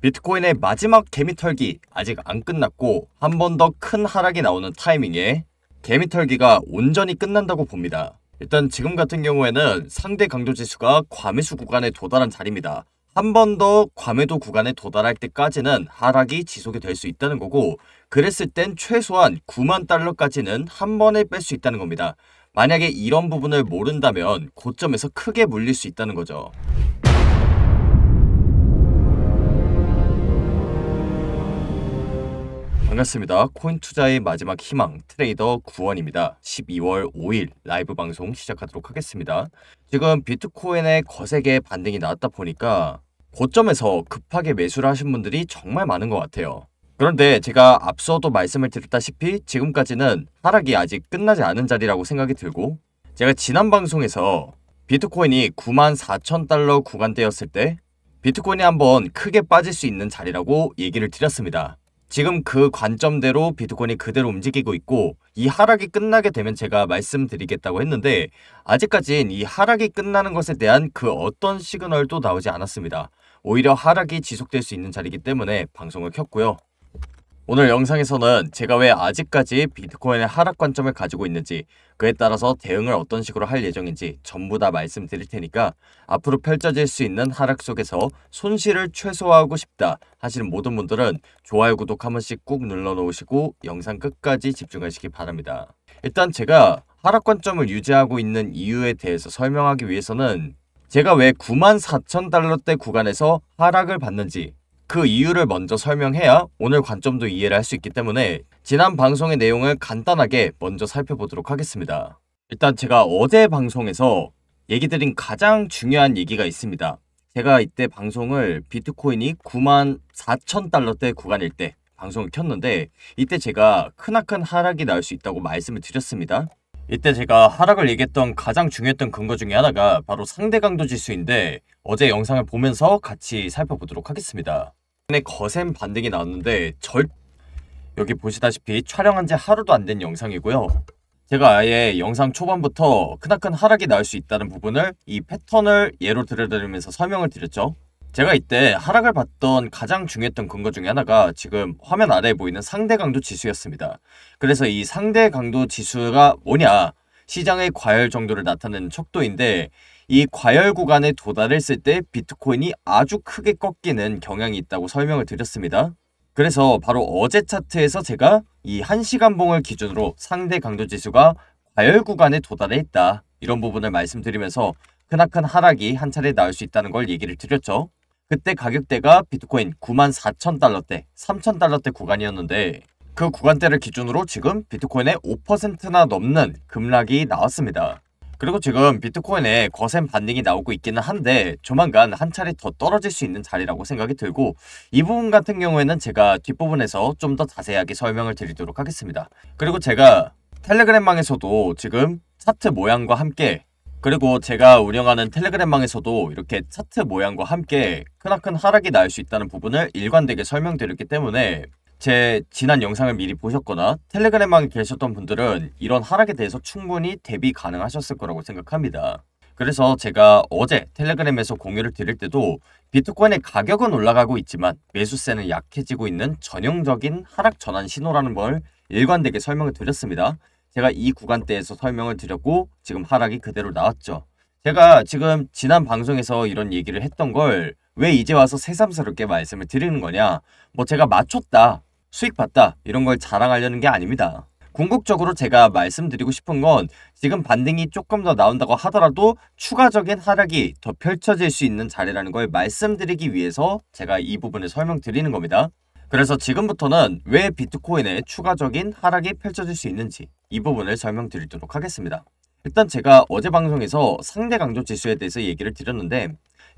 비트코인의 마지막 개미털기 아직 안 끝났고 한 번 더 큰 하락이 나오는 타이밍에 개미털기가 온전히 끝난다고 봅니다. 일단 지금 같은 경우에는 상대 강도 지수가 과매수 구간에 도달한 자리입니다. 한 번 더 과매도 구간에 도달할 때까지는 하락이 지속이 될 수 있다는 거고, 그랬을 땐 최소한 9만 달러까지는 한 번에 뺄 수 있다는 겁니다. 만약에 이런 부분을 모른다면 고점에서 크게 물릴 수 있다는 거죠. 반갑습니다. 코인 투자의 마지막 희망 트레이더 구원입니다. 12월 5일 라이브 방송 시작하도록 하겠습니다. 지금 비트코인의 거세게 반등이 나왔다 보니까 고점에서 급하게 매수를 하신 분들이 정말 많은 것 같아요. 그런데 제가 앞서도 말씀을 드렸다시피 지금까지는 하락이 아직 끝나지 않은 자리라고 생각이 들고, 제가 지난 방송에서 비트코인이 94,000달러 구간대였을 때 비트코인이 한번 크게 빠질 수 있는 자리라고 얘기를 드렸습니다. 지금 그 관점대로 비트코인이 그대로 움직이고 있고, 이 하락이 끝나게 되면 제가 말씀드리겠다고 했는데 아직까진 이 하락이 끝나는 것에 대한 그 어떤 시그널도 나오지 않았습니다. 오히려 하락이 지속될 수 있는 자리이기 때문에 방송을 켰고요. 오늘 영상에서는 제가 왜 아직까지 비트코인의 하락 관점을 가지고 있는지, 그에 따라서 대응을 어떤 식으로 할 예정인지 전부 다 말씀드릴 테니까 앞으로 펼쳐질 수 있는 하락 속에서 손실을 최소화하고 싶다 하시는 모든 분들은 좋아요, 구독 한 번씩 꾹 눌러 놓으시고 영상 끝까지 집중하시기 바랍니다. 일단 제가 하락 관점을 유지하고 있는 이유에 대해서 설명하기 위해서는 제가 왜 94,000달러대 구간에서 하락을 받는지 그 이유를 먼저 설명해야 오늘 관점도 이해를 할 수 있기 때문에 지난 방송의 내용을 간단하게 먼저 살펴보도록 하겠습니다. 일단 제가 어제 방송에서 얘기 드린 가장 중요한 얘기가 있습니다. 제가 이때 방송을 비트코인이 94,000달러대 구간일 때 방송을 켰는데, 이때 제가 크나큰 하락이 나올 수 있다고 말씀을 드렸습니다. 이때 제가 하락을 얘기했던 가장 중요했던 근거 중에 하나가 바로 상대 강도 지수인데, 어제 영상을 보면서 같이 살펴보도록 하겠습니다. 거센 반등이 나왔는데 여기 보시다시피 촬영한 지 하루도 안 된 영상이고요. 제가 아예 영상 초반부터 크나큰 하락이 나올 수 있다는 부분을 이 패턴을 예로 들어드리면서 설명을 드렸죠. 제가 이때 하락을 봤던 가장 중요했던 근거 중에 하나가 지금 화면 아래에 보이는 상대 강도 지수였습니다. 그래서 이 상대 강도 지수가 뭐냐, 시장의 과열 정도를 나타내는 척도인데, 이 과열 구간에 도달했을 때 비트코인이 아주 크게 꺾이는 경향이 있다고 설명을 드렸습니다. 그래서 바로 어제 차트에서 제가 이 1시간 봉을 기준으로 상대 강도 지수가 과열 구간에 도달해 있다, 이런 부분을 말씀드리면서 크나큰 하락이 한 차례 나올 수 있다는 걸 얘기를 드렸죠. 그때 가격대가 비트코인 94,000달러대, 3,000달러대 구간이었는데, 그 구간대를 기준으로 지금 비트코인의 5%나 넘는 급락이 나왔습니다. 그리고 지금 비트코인에 거센 반등이 나오고 있기는 한데 조만간 한 차례 더 떨어질 수 있는 자리라고 생각이 들고, 이 부분 같은 경우에는 제가 뒷부분에서 좀 더 자세하게 설명을 드리도록 하겠습니다. 그리고 제가 텔레그램망에서도 지금 차트 모양과 함께, 그리고 제가 운영하는 텔레그램망에서도 이렇게 차트 모양과 함께 크나큰 하락이 날 수 있다는 부분을 일관되게 설명드렸기 때문에 제 지난 영상을 미리 보셨거나 텔레그램망에 계셨던 분들은 이런 하락에 대해서 충분히 대비 가능하셨을 거라고 생각합니다. 그래서 제가 어제 텔레그램에서 공유를 드릴 때도 비트코인의 가격은 올라가고 있지만 매수세는 약해지고 있는 전형적인 하락 전환 신호라는 걸 일관되게 설명을 드렸습니다. 제가 이 구간대에서 설명을 드렸고 지금 하락이 그대로 나왔죠. 제가 지금 지난 방송에서 이런 얘기를 했던 걸 왜 이제 와서 새삼스럽게 말씀을 드리는 거냐, 뭐 제가 맞췄다, 수익 봤다, 이런 걸 자랑하려는 게 아닙니다. 궁극적으로 제가 말씀드리고 싶은 건 지금 반등이 조금 더 나온다고 하더라도 추가적인 하락이 더 펼쳐질 수 있는 자리라는 걸 말씀드리기 위해서 제가 이 부분을 설명드리는 겁니다. 그래서 지금부터는 왜 비트코인에 추가적인 하락이 펼쳐질 수 있는지 이 부분을 설명드리도록 하겠습니다. 일단 제가 어제 방송에서 상대 강도 지수에 대해서 얘기를 드렸는데,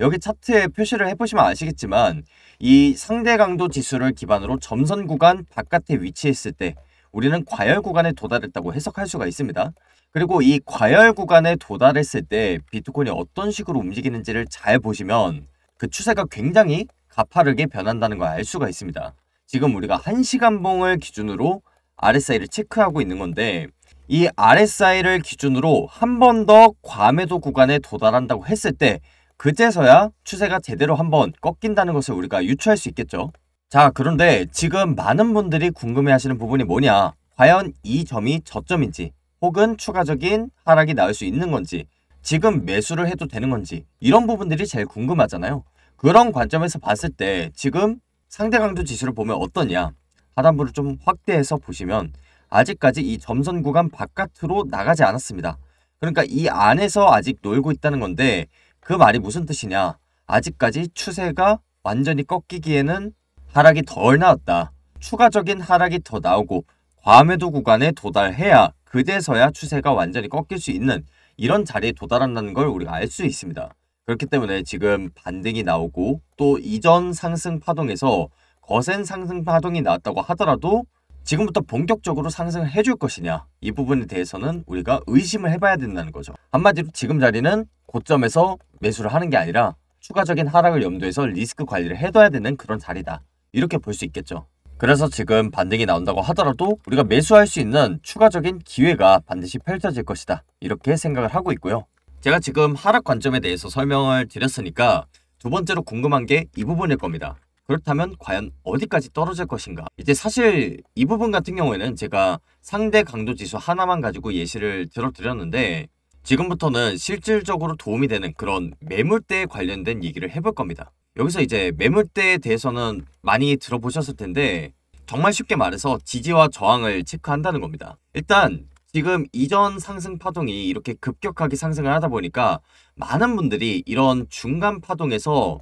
여기 차트에 표시를 해보시면 아시겠지만 이 상대 강도 지수를 기반으로 점선 구간 바깥에 위치했을 때 우리는 과열 구간에 도달했다고 해석할 수가 있습니다. 그리고 이 과열 구간에 도달했을 때 비트코인이 어떤 식으로 움직이는지를 잘 보시면 그 추세가 굉장히 가파르게 변한다는 걸 알 수가 있습니다. 지금 우리가 1시간 봉을 기준으로 RSI를 체크하고 있는 건데, 이 RSI를 기준으로 한 번 더 과매도 구간에 도달한다고 했을 때 그제서야 추세가 제대로 한번 꺾인다는 것을 우리가 유추할 수 있겠죠. 자, 그런데 지금 많은 분들이 궁금해하시는 부분이 뭐냐? 과연 이 점이 저점인지 혹은 추가적인 하락이 나올 수 있는 건지 지금 매수를 해도 되는 건지 이런 부분들이 제일 궁금하잖아요. 그런 관점에서 봤을 때 지금 상대 강도 지수를 보면 어떠냐? 하단부를 좀 확대해서 보시면 아직까지 이 점선 구간 바깥으로 나가지 않았습니다. 그러니까 이 안에서 아직 놀고 있다는 건데 그 말이 무슨 뜻이냐? 아직까지 추세가 완전히 꺾이기에는 하락이 덜 나왔다. 추가적인 하락이 더 나오고 과매도 구간에 도달해야 그제서야 추세가 완전히 꺾일 수 있는 이런 자리에 도달한다는 걸 우리가 알 수 있습니다. 그렇기 때문에 지금 반등이 나오고 또 이전 상승 파동에서 거센 상승 파동이 나왔다고 하더라도 지금부터 본격적으로 상승을 해줄 것이냐, 이 부분에 대해서는 우리가 의심을 해봐야 된다는 거죠. 한마디로 지금 자리는 고점에서 매수를 하는 게 아니라 추가적인 하락을 염두해서 리스크 관리를 해둬야 되는 그런 자리다, 이렇게 볼 수 있겠죠. 그래서 지금 반등이 나온다고 하더라도 우리가 매수할 수 있는 추가적인 기회가 반드시 펼쳐질 것이다, 이렇게 생각을 하고 있고요. 제가 지금 하락 관점에 대해서 설명을 드렸으니까 두 번째로 궁금한 게 이 부분일 겁니다. 그렇다면 과연 어디까지 떨어질 것인가? 이제 사실 이 부분 같은 경우에는 제가 상대 강도 지수 하나만 가지고 예시를 들어드렸는데 지금부터는 실질적으로 도움이 되는 그런 매물대에 관련된 얘기를 해볼 겁니다. 여기서 이제 매물대에 대해서는 많이 들어보셨을 텐데 정말 쉽게 말해서 지지와 저항을 체크한다는 겁니다. 일단 지금 이전 상승 파동이 이렇게 급격하게 상승을 하다 보니까 많은 분들이 이런 중간 파동에서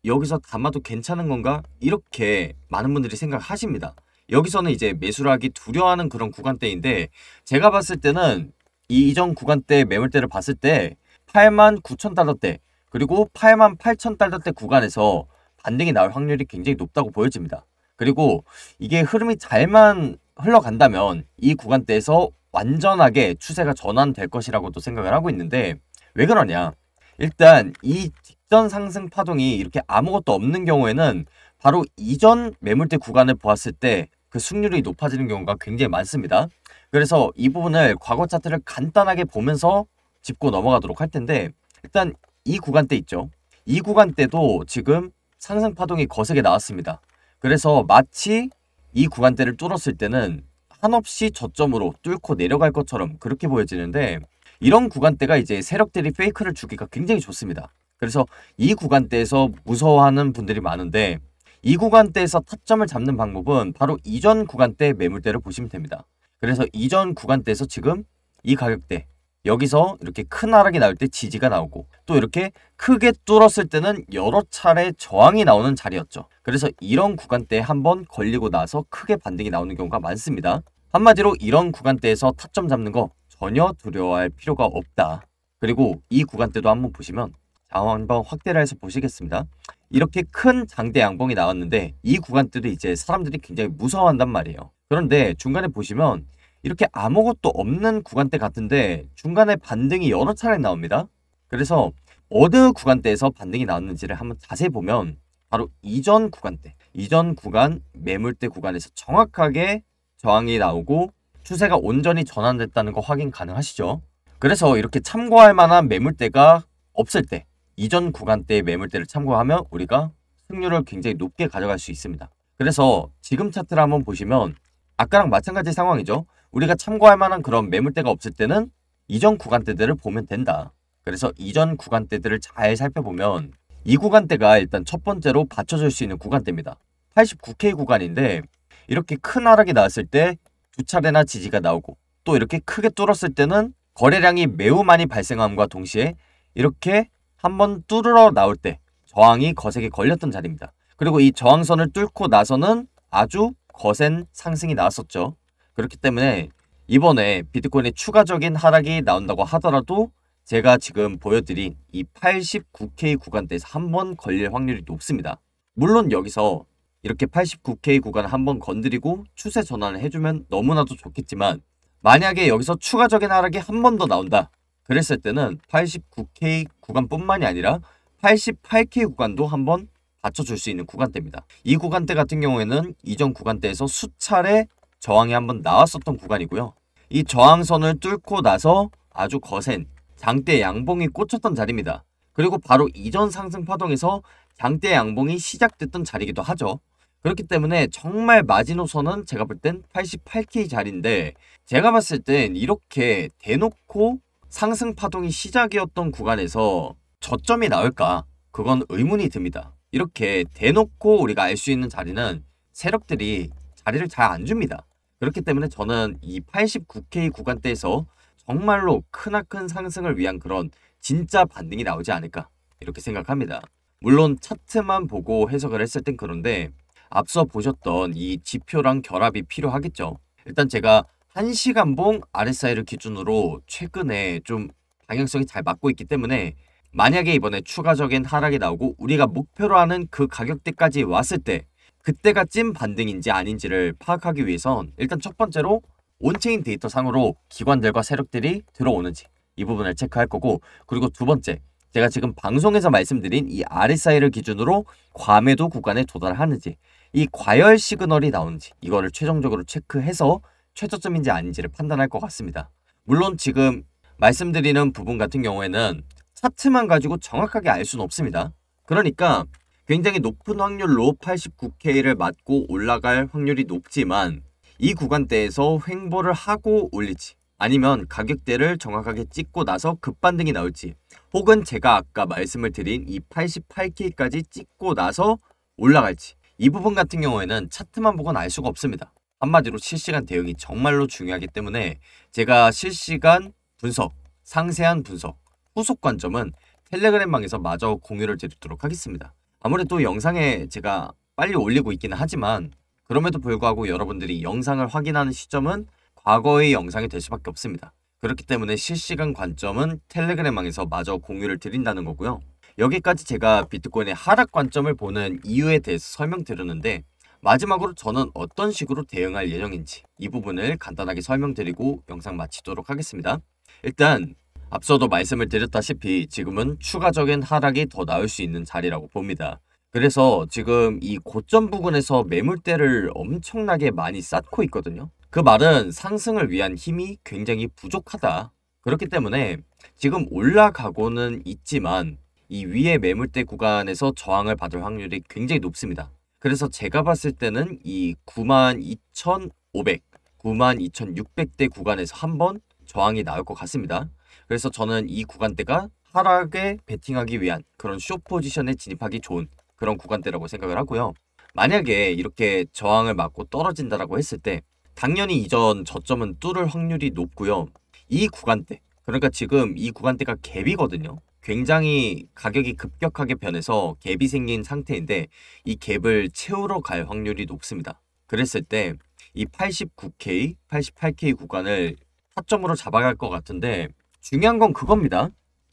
여기서 담아도 괜찮은 건가? 이렇게 많은 분들이 생각하십니다. 여기서는 이제 매수를 하기 두려워하는 그런 구간대인데 제가 봤을 때는 이 이전 구간대 매물대를 봤을 때 89,000달러대 그리고 88,000달러대 구간에서 반등이 나올 확률이 굉장히 높다고 보여집니다. 그리고 이게 흐름이 잘만 흘러간다면 이 구간대에서 완전하게 추세가 전환될 것이라고도 생각을 하고 있는데 왜 그러냐? 일단 이 직전 상승 파동이 이렇게 아무것도 없는 경우에는 바로 이전 매물대 구간을 보았을 때 그 승률이 높아지는 경우가 굉장히 많습니다. 그래서 이 부분을 과거 차트를 간단하게 보면서 짚고 넘어가도록 할 텐데 일단 이 구간대 있죠. 이 구간대도 지금 상승 파동이 거세게 나왔습니다. 그래서 마치 이 구간대를 뚫었을 때는 한없이 저점으로 뚫고 내려갈 것처럼 그렇게 보여지는데 이런 구간대가 이제 세력들이 페이크를 주기가 굉장히 좋습니다. 그래서 이 구간대에서 무서워하는 분들이 많은데 이 구간대에서 타점을 잡는 방법은 바로 이전 구간대 매물대를 보시면 됩니다. 그래서 이전 구간대에서 지금 이 가격대 여기서 이렇게 큰 하락이 나올 때 지지가 나오고 또 이렇게 크게 뚫었을 때는 여러 차례 저항이 나오는 자리였죠. 그래서 이런 구간대에 한번 걸리고 나서 크게 반등이 나오는 경우가 많습니다. 한마디로 이런 구간대에서 타점 잡는 거 전혀 두려워할 필요가 없다. 그리고 이 구간대도 한번 보시면 한번 확대를 해서 보시겠습니다. 이렇게 큰 장대 양봉이 나왔는데 이 구간대도 이제 사람들이 굉장히 무서워한단 말이에요. 그런데 중간에 보시면 이렇게 아무것도 없는 구간대 같은데 중간에 반등이 여러 차례 나옵니다. 그래서 어느 구간대에서 반등이 나왔는지를 한번 자세히 보면 바로 이전 구간대, 이전 구간 매물대 구간에서 정확하게 저항이 나오고 추세가 온전히 전환됐다는 거 확인 가능하시죠? 그래서 이렇게 참고할 만한 매물대가 없을 때 이전 구간대의 매물대를 참고하면 우리가 승률을 굉장히 높게 가져갈 수 있습니다. 그래서 지금 차트를 한번 보시면 아까랑 마찬가지 상황이죠. 우리가 참고할 만한 그런 매물대가 없을 때는 이전 구간대들을 보면 된다. 그래서 이전 구간대들을 잘 살펴보면 이 구간대가 일단 첫 번째로 받쳐줄 수 있는 구간대입니다. 89K 구간인데 이렇게 큰 하락이 나왔을 때 두 차례나 지지가 나오고 또 이렇게 크게 뚫었을 때는 거래량이 매우 많이 발생함과 동시에 이렇게 한번 뚫으러 나올 때 저항이 거세게 걸렸던 자리입니다. 그리고 이 저항선을 뚫고 나서는 아주 거센 상승이 나왔었죠. 그렇기 때문에 이번에 비트코인의 추가적인 하락이 나온다고 하더라도 제가 지금 보여드린 이 89K 구간대에서 한번 걸릴 확률이 높습니다. 물론 여기서 이렇게 89K 구간을 한번 건드리고 추세 전환을 해주면 너무나도 좋겠지만 만약에 여기서 추가적인 하락이 한 번 더 나온다. 그랬을 때는 89K 구간뿐만이 아니라 88K 구간도 한번 받쳐줄 수 있는 구간대입니다. 이 구간대 같은 경우에는 이전 구간대에서 수차례 저항이 한번 나왔었던 구간이고요. 이 저항선을 뚫고 나서 아주 거센 장대 양봉이 꽂혔던 자리입니다. 그리고 바로 이전 상승 파동에서 장대 양봉이 시작됐던 자리이기도 하죠. 그렇기 때문에 정말 마지노선은 제가 볼 땐 88K 자리인데, 제가 봤을 땐 이렇게 대놓고 상승 파동이 시작이었던 구간에서 저점이 나올까? 그건 의문이 듭니다. 이렇게 대놓고 우리가 알 수 있는 자리는 세력들이 자리를 잘 안 줍니다. 그렇기 때문에 저는 이 89K 구간대에서 정말로 크나큰 상승을 위한 그런 진짜 반등이 나오지 않을까, 이렇게 생각합니다. 물론 차트만 보고 해석을 했을 땐 그런데 앞서 보셨던 이 지표랑 결합이 필요하겠죠. 일단 제가 1시간봉 RSI를 기준으로 최근에 좀 방향성이 잘 맞고 있기 때문에, 만약에 이번에 추가적인 하락이 나오고 우리가 목표로 하는 그 가격대까지 왔을 때 그때가 찐 반등인지 아닌지를 파악하기 위해선 일단 첫 번째로 온체인 데이터 상으로 기관들과 세력들이 들어오는지 이 부분을 체크할 거고, 그리고 두 번째, 제가 지금 방송에서 말씀드린 이 RSI를 기준으로 과매도 구간에 도달하는지, 이 과열 시그널이 나오는지 이거를 최종적으로 체크해서 최저점인지 아닌지를 판단할 것 같습니다. 물론 지금 말씀드리는 부분 같은 경우에는 차트만 가지고 정확하게 알 수는 없습니다. 그러니까 굉장히 높은 확률로 89K를 맞고 올라갈 확률이 높지만, 이 구간대에서 횡보를 하고 올릴지 아니면 가격대를 정확하게 찍고 나서 급반등이 나올지, 혹은 제가 아까 말씀을 드린 이 88K까지 찍고 나서 올라갈지, 이 부분 같은 경우에는 차트만 보고는 알 수가 없습니다. 한마디로 실시간 대응이 정말로 중요하기 때문에 제가 실시간 분석, 상세한 분석, 후속 관점은 텔레그램방에서 마저 공유를 드리도록 하겠습니다. 아무래도 영상에 제가 빨리 올리고 있기는 하지만 그럼에도 불구하고 여러분들이 영상을 확인하는 시점은 과거의 영상이 될 수밖에 없습니다. 그렇기 때문에 실시간 관점은 텔레그램방에서 마저 공유를 드린다는 거고요. 여기까지 제가 비트코인의 하락 관점을 보는 이유에 대해서 설명드렸는데, 마지막으로 저는 어떤 식으로 대응할 예정인지 이 부분을 간단하게 설명드리고 영상 마치도록 하겠습니다. 일단 앞서도 말씀을 드렸다시피 지금은 추가적인 하락이 더 나올 수 있는 자리라고 봅니다. 그래서 지금 이 고점 부근에서 매물대를 엄청나게 많이 쌓고 있거든요. 그 말은 상승을 위한 힘이 굉장히 부족하다. 그렇기 때문에 지금 올라가고는 있지만 이 위의 매물대 구간에서 저항을 받을 확률이 굉장히 높습니다. 그래서 제가 봤을 때는 이 92,500, 92,600대 구간에서 한번 저항이 나올 것 같습니다. 그래서 저는 이 구간대가 하락에 베팅하기 위한 그런 숏 포지션에 진입하기 좋은 그런 구간대라고 생각을 하고요. 만약에 이렇게 저항을 맞고 떨어진다라고 했을 때 당연히 이전 저점은 뚫을 확률이 높고요. 이 구간대, 그러니까 지금 이 구간대가 갭이거든요. 굉장히 가격이 급격하게 변해서 갭이 생긴 상태인데 이 갭을 채우러 갈 확률이 높습니다. 그랬을 때 이 89K, 88K 구간을 타점으로 잡아갈 것 같은데, 중요한 건 그겁니다.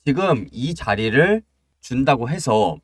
지금 이 자리를 준다고 해서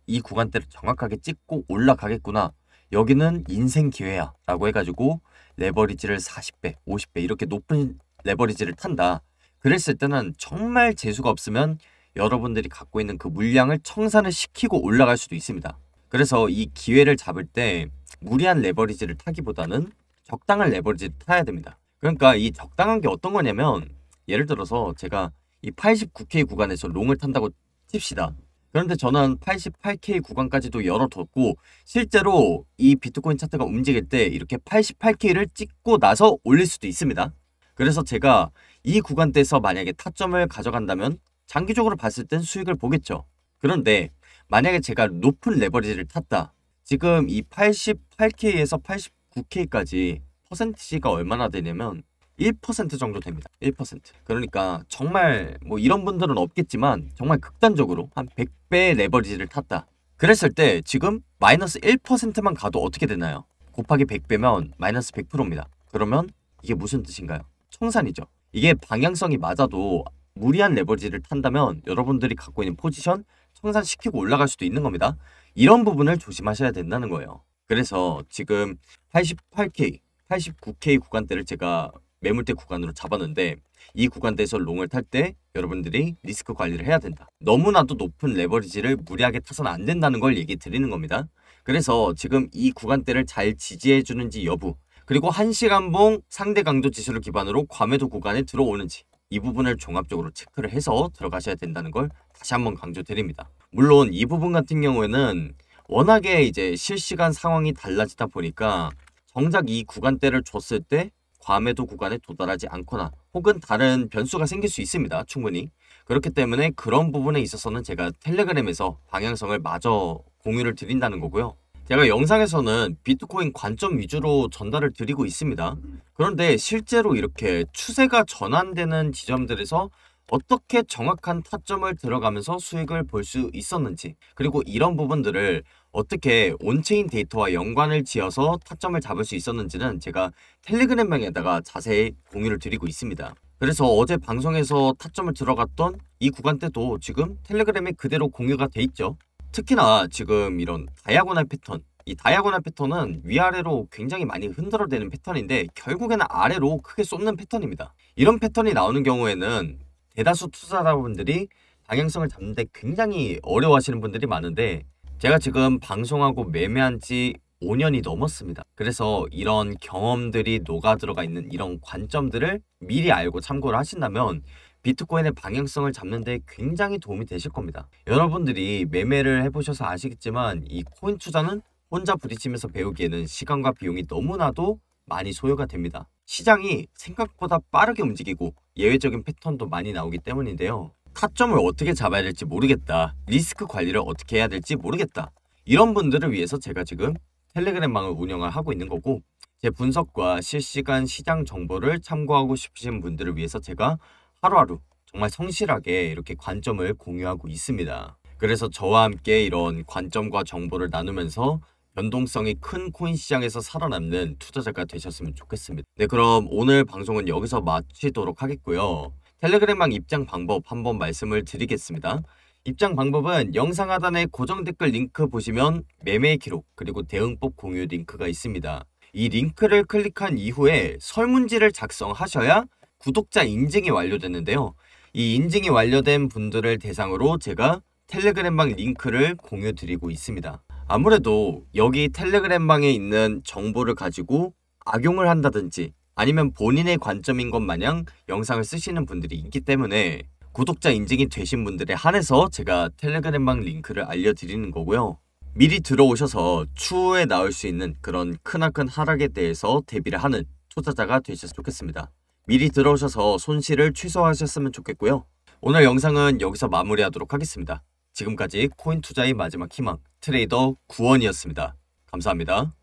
이 구간대를 정확하게 찍고 올라가겠구나, 여기는 인생 기회야 라고 해가지고 레버리지를 40배, 50배 이렇게 높은 레버리지를 탄다. 그랬을 때는 정말 재수가 없으면 여러분들이 갖고 있는 그 물량을 청산을 시키고 올라갈 수도 있습니다. 그래서 이 기회를 잡을 때 무리한 레버리지를 타기보다는 적당한 레버리지를 타야 됩니다. 그러니까 이 적당한 게 어떤 거냐면, 예를 들어서 제가 이 89K 구간에서 롱을 탄다고 칩시다. 그런데 저는 88K 구간까지도 열어뒀고 실제로 이 비트코인 차트가 움직일 때 이렇게 88K를 찍고 나서 올릴 수도 있습니다. 그래서 제가 이 구간대에서 만약에 타점을 가져간다면 장기적으로 봤을 땐 수익을 보겠죠. 그런데 만약에 제가 높은 레버리지를 탔다. 지금 이 88K에서 89K까지 퍼센티지가 얼마나 되냐면 1% 정도 됩니다. 1%. 그러니까 정말 뭐 이런 분들은 없겠지만 정말 극단적으로 한 100배 레버리지를 탔다. 그랬을 때 지금 마이너스 1%만 가도 어떻게 되나요? 곱하기 100배면 마이너스 100%입니다. 그러면 이게 무슨 뜻인가요? 청산이죠. 이게 방향성이 맞아도 무리한 레버리지를 탄다면 여러분들이 갖고 있는 포지션 청산시키고 올라갈 수도 있는 겁니다. 이런 부분을 조심하셔야 된다는 거예요. 그래서 지금 88K, 89K 구간대를 제가 매물대 구간으로 잡았는데, 이 구간대에서 롱을 탈 때 여러분들이 리스크 관리를 해야 된다. 너무나도 높은 레버리지를 무리하게 타서는 안 된다는 걸 얘기 드리는 겁니다. 그래서 지금 이 구간대를 잘 지지해 주는지 여부, 그리고 1시간봉 상대 강도 지수를 기반으로 과매도 구간에 들어오는지 이 부분을 종합적으로 체크를 해서 들어가셔야 된다는 걸 다시 한번 강조드립니다. 물론 이 부분 같은 경우에는 워낙에 이제 실시간 상황이 달라지다 보니까 정작 이 구간대를 줬을 때 과매도 구간에 도달하지 않거나 혹은 다른 변수가 생길 수 있습니다. 충분히. 그렇기 때문에 그런 부분에 있어서는 제가 텔레그램에서 방향성을 마저 공유를 드린다는 거고요. 제가 영상에서는 비트코인 관점 위주로 전달을 드리고 있습니다. 그런데 실제로 이렇게 추세가 전환되는 지점들에서 어떻게 정확한 타점을 들어가면서 수익을 볼 수 있었는지, 그리고 이런 부분들을 어떻게 온체인 데이터와 연관을 지어서 타점을 잡을 수 있었는지는 제가 텔레그램방에다가 자세히 공유를 드리고 있습니다. 그래서 어제 방송에서 타점을 들어갔던 이 구간대도 지금 텔레그램에 그대로 공유가 돼 있죠. 특히나 지금 이런 다이아고날 패턴, 이 다이아고날 패턴은 위아래로 굉장히 많이 흔들어대는 패턴인데 결국에는 아래로 크게 쏟는 패턴입니다. 이런 패턴이 나오는 경우에는 대다수 투자자분들이 방향성을 잡는데 굉장히 어려워하시는 분들이 많은데, 제가 지금 방송하고 매매한 지 5년이 넘었습니다. 그래서 이런 경험들이 녹아 들어가 있는 이런 관점들을 미리 알고 참고를 하신다면 비트코인의 방향성을 잡는 데 굉장히 도움이 되실 겁니다. 여러분들이 매매를 해보셔서 아시겠지만 이 코인 투자는 혼자 부딪히면서 배우기에는 시간과 비용이 너무나도 많이 소요가 됩니다. 시장이 생각보다 빠르게 움직이고 예외적인 패턴도 많이 나오기 때문인데요. 타점을 어떻게 잡아야 될지 모르겠다, 리스크 관리를 어떻게 해야 될지 모르겠다, 이런 분들을 위해서 제가 지금 텔레그램방을 운영을 하고 있는 거고, 제 분석과 실시간 시장 정보를 참고하고 싶으신 분들을 위해서 제가 하루하루 정말 성실하게 이렇게 관점을 공유하고 있습니다. 그래서 저와 함께 이런 관점과 정보를 나누면서 변동성이 큰 코인 시장에서 살아남는 투자자가 되셨으면 좋겠습니다. 네, 그럼 오늘 방송은 여기서 마치도록 하겠고요. 텔레그램방 입장 방법 한번 말씀을 드리겠습니다. 입장 방법은 영상 하단에 고정 댓글 링크 보시면 매매 기록 그리고 대응법 공유 링크가 있습니다. 이 링크를 클릭한 이후에 설문지를 작성하셔야 구독자 인증이 완료되는데요. 이 인증이 완료된 분들을 대상으로 제가 텔레그램방 링크를 공유 드리고 있습니다. 아무래도 여기 텔레그램방에 있는 정보를 가지고 악용을 한다든지 아니면 본인의 관점인 것 마냥 영상을 쓰시는 분들이 있기 때문에 구독자 인증이 되신 분들에 한해서 제가 텔레그램방 링크를 알려드리는 거고요. 미리 들어오셔서 추후에 나올 수 있는 그런 크나큰 하락에 대해서 대비를 하는 투자자가 되셨으면 좋겠습니다. 미리 들어오셔서 손실을 최소화하셨으면 좋겠고요. 오늘 영상은 여기서 마무리하도록 하겠습니다. 지금까지 코인 투자의 마지막 희망 트레이더 구원이었습니다. 감사합니다.